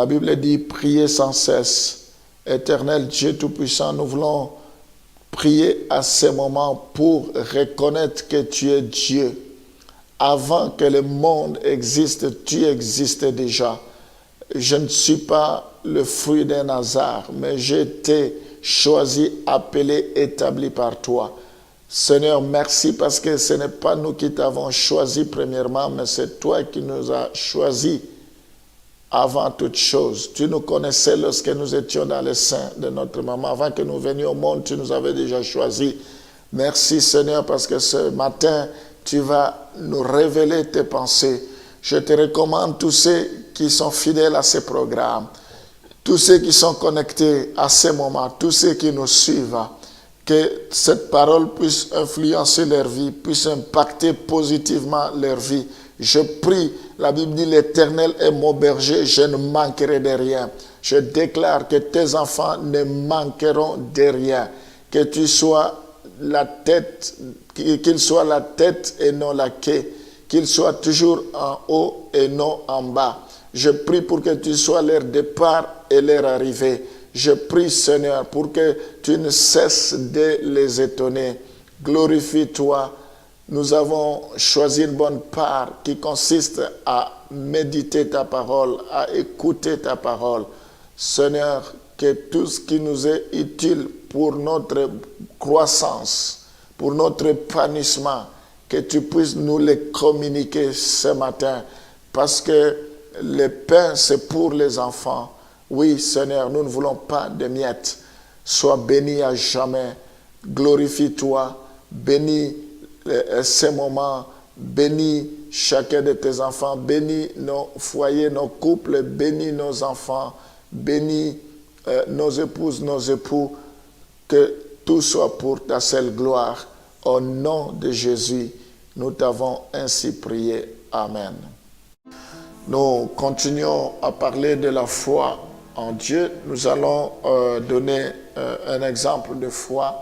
Bible dit prier sans cesse. Éternel Dieu Tout-Puissant, nous voulons prier à ce moment pour reconnaître que tu es Dieu. Avant que le monde existe, tu existais déjà. Je ne suis pas le fruit d'un hasard, mais j'ai été choisi, appelé, établi par toi. Seigneur, merci parce que ce n'est pas nous qui t'avons choisi premièrement, mais c'est toi qui nous as choisis avant toute chose. Tu nous connaissais lorsque nous étions dans le sein de notre maman. Avant que nous venions au monde, tu nous avais déjà choisis. Merci Seigneur parce que ce matin, tu vas nous révéler tes pensées. Je te recommande tous ceux qui sont fidèles à ces programmes, tous ceux qui sont connectés à ces moments, tous ceux qui nous suivent, que cette parole puisse influencer leur vie, puisse impacter positivement leur vie. Je prie, la Bible dit, l'Éternel est mon berger, je ne manquerai de rien. Je déclare que tes enfants ne manqueront de rien. Que tu sois la tête, qu'il soit la tête et non la queue, qu'il soit toujours en haut et non en bas. Je prie pour que tu sois leur départ et leur arrivée. Je prie, Seigneur, pour que tu ne cesses de les étonner. Glorifie-toi. Nous avons choisi une bonne part qui consiste à méditer ta parole, à écouter ta parole. Seigneur, que tout ce qui nous est utile pour notre croissance, pour notre épanouissement, que tu puisses nous les communiquer ce matin. Parce que le pain, c'est pour les enfants. Oui, Seigneur, nous ne voulons pas de miettes. Sois béni à jamais. Glorifie-toi. Bénis ces moments. Bénis chacun de tes enfants. Bénis nos foyers, nos couples. Bénis nos enfants. Bénis nos épouses, nos époux. Que tout soit pour ta seule gloire. Au nom de Jésus, nous t'avons ainsi prié. Amen. Nous continuons à parler de la foi en Dieu. Nous allons donner un exemple de foi,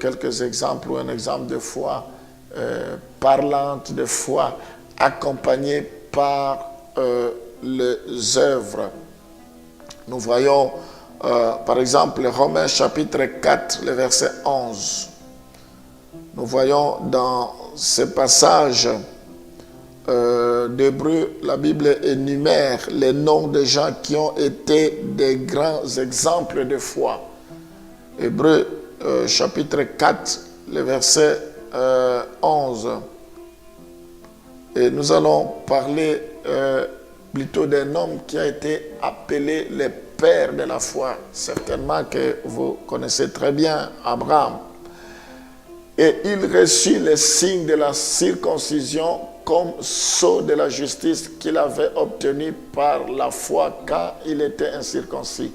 quelques exemples ou un exemple de foi parlante, de foi accompagnée par les œuvres. Nous voyons par exemple Romains chapitre 4, le verset 11. Nous voyons dans ce passage d'Hébreux, la Bible énumère les noms de gens qui ont été des grands exemples de foi. Hébreux chapitre 4, le verset 11. Et nous allons parler plutôt d'un homme qui a été appelé le père de la foi. Certainement que vous connaissez très bien Abraham. Et il reçut les signes de la circoncision comme sceau de la justice qu'il avait obtenu par la foi quand il était incirconcis,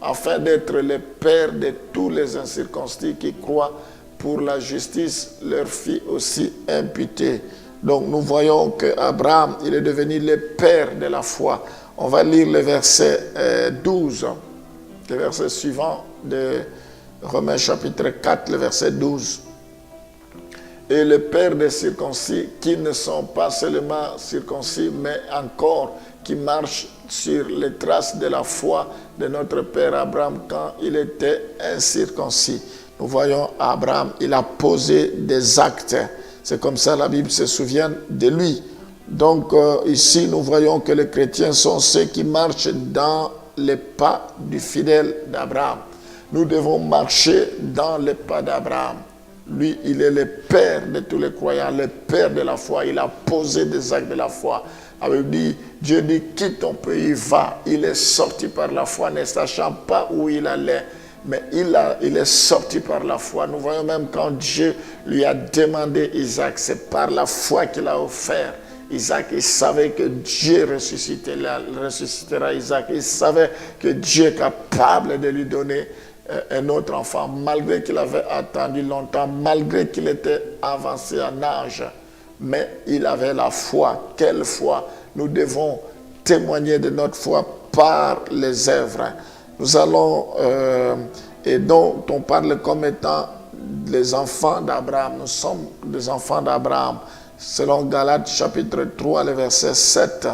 afin d'être le père de tous les incirconcis qui croient, pour la justice leur fit aussi imputer. Donc nous voyons qu'Abraham, il est devenu le père de la foi. On va lire le verset 12, le verset suivant de Romains chapitre 4, le verset 12. Et le père des circoncis qui ne sont pas seulement circoncis, mais encore qui marchent sur les traces de la foi de notre père Abraham quand il était incirconcis. Nous voyons Abraham, il a posé des actes. C'est comme ça la Bible se souvient de lui. Donc ici, nous voyons que les chrétiens sont ceux qui marchent dans les pas du fidèle d'Abraham. Nous devons marcher dans les pas d'Abraham. Lui, il est le père de tous les croyants, le père de la foi. Il a posé des actes de la foi. Dieu dit, quitte ton pays, va. Il est sorti par la foi, ne sachant pas où il allait. Mais il est sorti par la foi. Nous voyons même quand Dieu lui a demandé Isaac, c'est par la foi qu'il a offert. Isaac, il savait que Dieu ressuscitera Isaac. Il savait que Dieu est capable de lui donner un autre enfant, malgré qu'il avait attendu longtemps, malgré qu'il était avancé en âge. Mais il avait la foi. Quelle foi? Nous devons témoigner de notre foi par les œuvres. Nous allons, et dont on parle comme étant les enfants d'Abraham. Nous sommes des enfants d'Abraham. Selon Galates chapitre 3, le verset 7.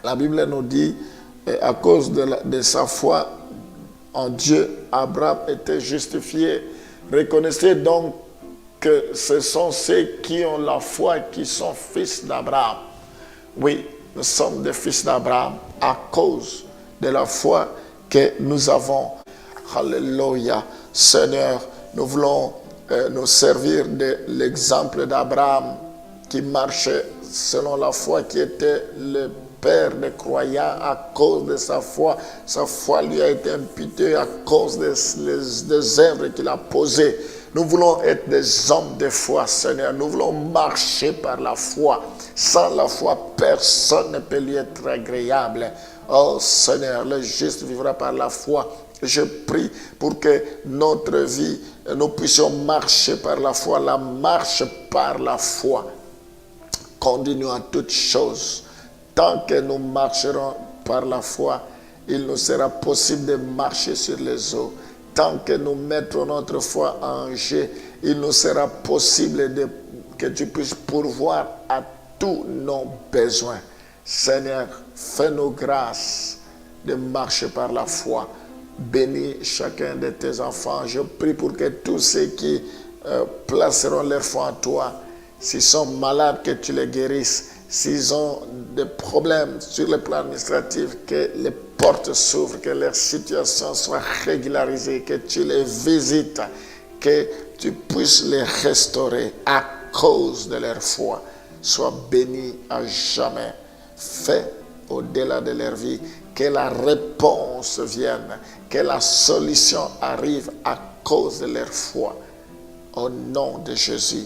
La Bible nous dit, à cause de sa foi en Dieu, Abraham était justifié. Reconnaissez donc que ce sont ceux qui ont la foi qui sont fils d'Abraham. Oui, nous sommes des fils d'Abraham à cause de la foi que nous avons. Alléluia. Seigneur, nous voulons nous servir de l'exemple d'Abraham qui marchait selon la foi, qui était le père des croyants à cause de sa foi. Sa foi lui a été imputée à cause des œuvres qu'il a posées. Nous voulons être des hommes de foi, Seigneur. Nous voulons marcher par la foi. Sans la foi, personne ne peut lui être agréable. Oh Seigneur, le juste vivra par la foi. Je prie pour que notre vie, nous puissions marcher par la foi. La marche par la foi. Continuons à toutes choses. Tant que nous marcherons par la foi, il nous sera possible de marcher sur les eaux. Tant que nous mettrons notre foi en jeu, il nous sera possible que tu puisses pourvoir à tous nos besoins. Seigneur, fais-nous grâce de marcher par la foi. Bénis chacun de tes enfants. Je prie pour que tous ceux qui placeront leur foi en toi, s'ils sont malades, que tu les guérisses. S'ils ont des problèmes sur le plan administratif, que les portes s'ouvrent, que leur situation soit régularisée, que tu les visites, que tu puisses les restaurer à cause de leur foi. Sois bénis à jamais. Fais au-delà de leur vie que la réponse vienne, que la solution arrive à cause de leur foi. Au nom de Jésus.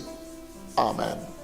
Amen.